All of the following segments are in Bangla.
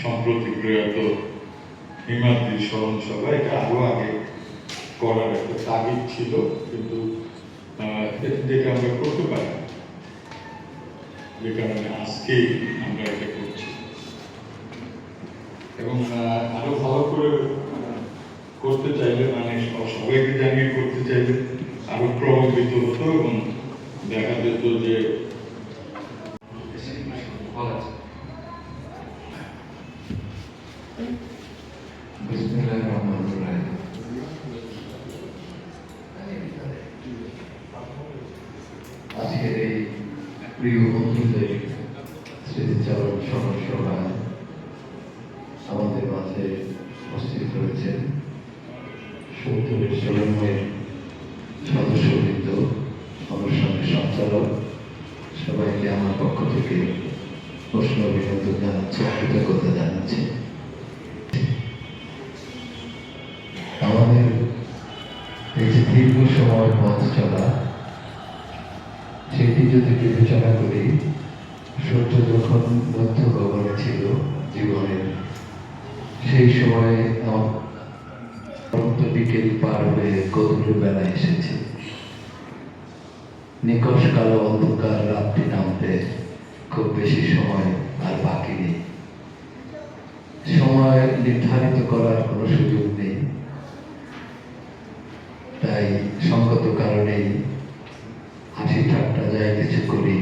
সম্প্রতি প্রয়াত হিমাদ্রির স্মরণ সভা, এটা আরও আগে করার একটা তাগিদ ছিল, কিন্তু যেটা আমরা করতে পারি, যে কারণে আজকেই আমরা এটা করছি। এবং আরো ভালো করে করতে চাইলে, মানে সবাইকে জানিয়ে করতে চাইলে আরো প্রভাবিত হতো এবং দেখা যেত যে আজকের এই প্রিয় বন্ধুদের স্মৃতিচারণ স্মরণ সভায় আমাদের মাঝে উপস্থিত রয়েছেন 70 প্রজন্মের সদস্যবৃন্দ, অনুষ্ঠানের সঞ্চালক, সবাইকে আমার পক্ষ থেকে প্রশ্ন অভিনন্দন জানাচ্ছি, কৃতজ্ঞতা জানাচ্ছি। আমাদের এই যে দীর্ঘ সময় পথ চলা, সেটি যদি বিবেচনা করি, সূর্য যখন মধ্য গগনে ছিল জীবনের, সেই সময়ে বিকেল পার হয়ে গধূলি বেলা এসেছে। নিকষ কালো অন্ধকার রাত্রি নামতে খুব বেশি সময় আর বাকি নেই। সময় নির্ধারিত করার কোনো সুযোগ নেই, তাই সঙ্গত কারণেই হাসি ঠাট্টা যায় কিছু করি।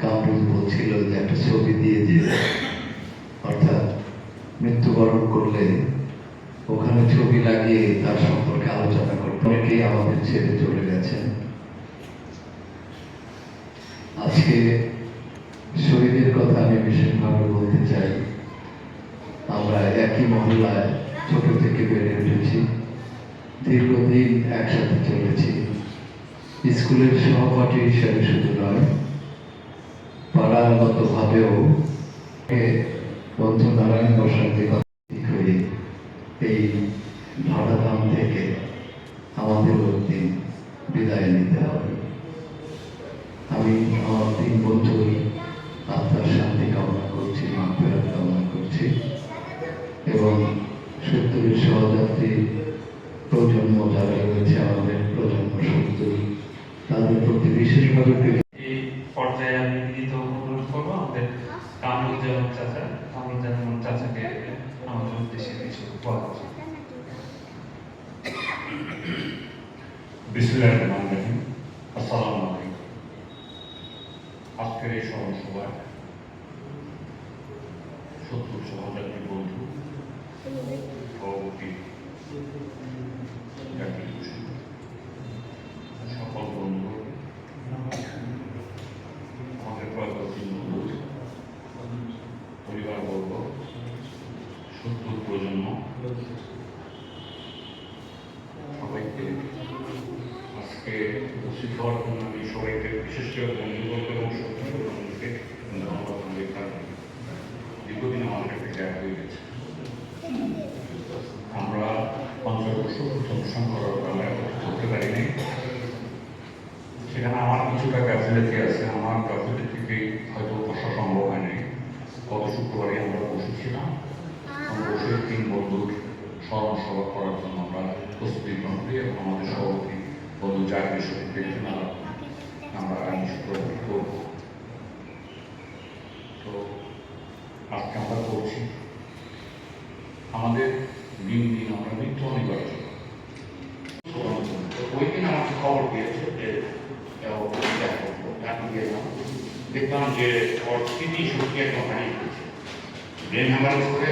কামরুল বলছিল যে একটা ছবি দিয়ে যে, অর্থাৎ মৃত্যুবরণ করলে ওখানে ছবি লাগিয়ে তার সম্পর্কে আলোচনা করতে। অনেকেই আমাদের ছেড়ে চলে গেছেন। আজকে শহীদের কথা আমি বিশেষভাবে বলতে চাই। আমরা একই মহল্লায় ছোট থেকে বেড়ে উঠেছি, দীর্ঘদিন একসাথে চলেছি। স্কুলের সহপাঠী হিসেবে শুধু নয়, পাড়াগতভাবেও বন্ধু নারায়ণ বসাতে হয়ে এই ভাড়াধাম থেকে আমাদের দিন বিদায় নিতে হবে। আমি আমার 3 বন্ধুর আত্মার শান্তি কামনা করছি, মাগফিরাত কামনা করছি এবং 70 সহযাত্রী প্রজন্ম যারা রয়েছে, আমাদের প্রজন্ম 70, তাদের প্রতি বিশেষভাবে এই পর্যায়ে আমি বিনীত অনুরোধ করবো আমাদের কামরুজ্জামান চাচাকে আমাদের উদ্দেশ্যে কিছু বলা উচিত। বিসমিল্লাহির রহমানির রহিম। আসসালামু আলাইকুম। আজকের এই স্মরণ সভায় 70 সহযাত্রী বন্ধু, সভাপতি জাকির হোসেন, সকল বন্ধু, আমাদের প্রয়াতী বন্ধু, পরিবারবর্গ, 70 প্রজন্ম, সবাইকে আজকে উপস্থিত হওয়ার জন্য আমি সবাইকে, বিশেষ করে বন্ধুবর্গ এবং 70 প্রজন্মকে ধন্যবাদ জানাই। কারণ দীর্ঘদিন আমাদের একটা গ্যাপ হয়ে গেছে। আমরা পঞ্চবর্ষ অনুষ্ঠান করার বেলায় করতে পারিনি। সেখানে আমার কিছুটা গাফিলতি আছে, আমার গাফিলতি থেকে হয়তো বসা সম্ভব হয়নি। গত শুক্রবারে আমরা বসেছিলাম, আমরা বসে 3 বন্ধুর স্মরণ সভা করার জন্য আমরা প্রস্তুতি গ্রহণ করি এবং আমাদের সভাপতি বন্ধু জাকির সাথে আমরা আগামী শুক্রবার করব। তো আজকে আমরা করছি, আমাদের দিন দিন আমরা মৃত্যু অনিবার্য। ওই দিন আমাকে খবর দিয়েছে যে দেখলাম যে ওর স্মৃতি শক্তি একদম হারিয়ে গেছে, ব্রেন হ্যামারেজ করে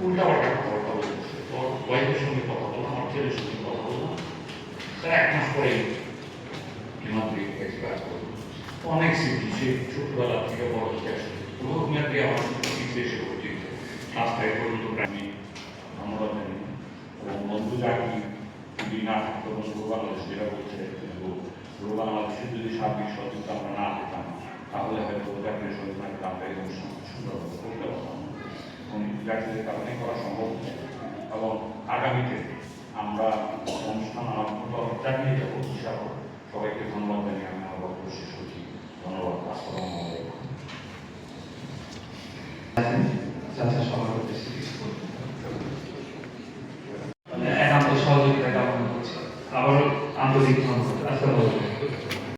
উল্টাপাল্টা খবরটা বলছে। ওর ওয়াইফের সঙ্গে কথা বললাম, আমার ছেলের সঙ্গে কথা বললাম, তারা 1 মাস পরে হিমাদ্রি এক্সপায়ার করল। অনেক স্মৃতি, সে ছোটবেলা থেকে বড় থেকে আসে হিমাদ্রি আমার পিছিয়ে এসে পড়ছে রাস্তায় পর্যন্ত। আমি ধন্যবাদ জানি এবং বন্ধু জাকি যদি না থাকতো, বন্ধু বাংলাদেশ যেটা বলছে, পুরো বাংলাদেশে যদি সার্বিক সচেতনতা আমরা না পেতাম, তাহলে হয়তো জাতীয় সচেতনতা আমরা এই অনুষ্ঠান সুন্দরভাবে করতে পারতাম এবং জাতীয় কারণে করা সম্ভব হচ্ছে। এবং আগামীতে আমরা অনুষ্ঠান চালিয়ে যাবো ইনশাআল্লাহ। সবাইকে ধন্যবাদ জানিয়ে আমি আমার বক্তব্য শেষ করছি। ধন্যবাদ। আসসালামু আলাইকুম। চাচা সবার উদ্দেশ্যে একান্ত সহযোগিতা কামনা করছি। আবারও আন্তরিক ধন্যবাদ। আসসালামু আলাইকুম।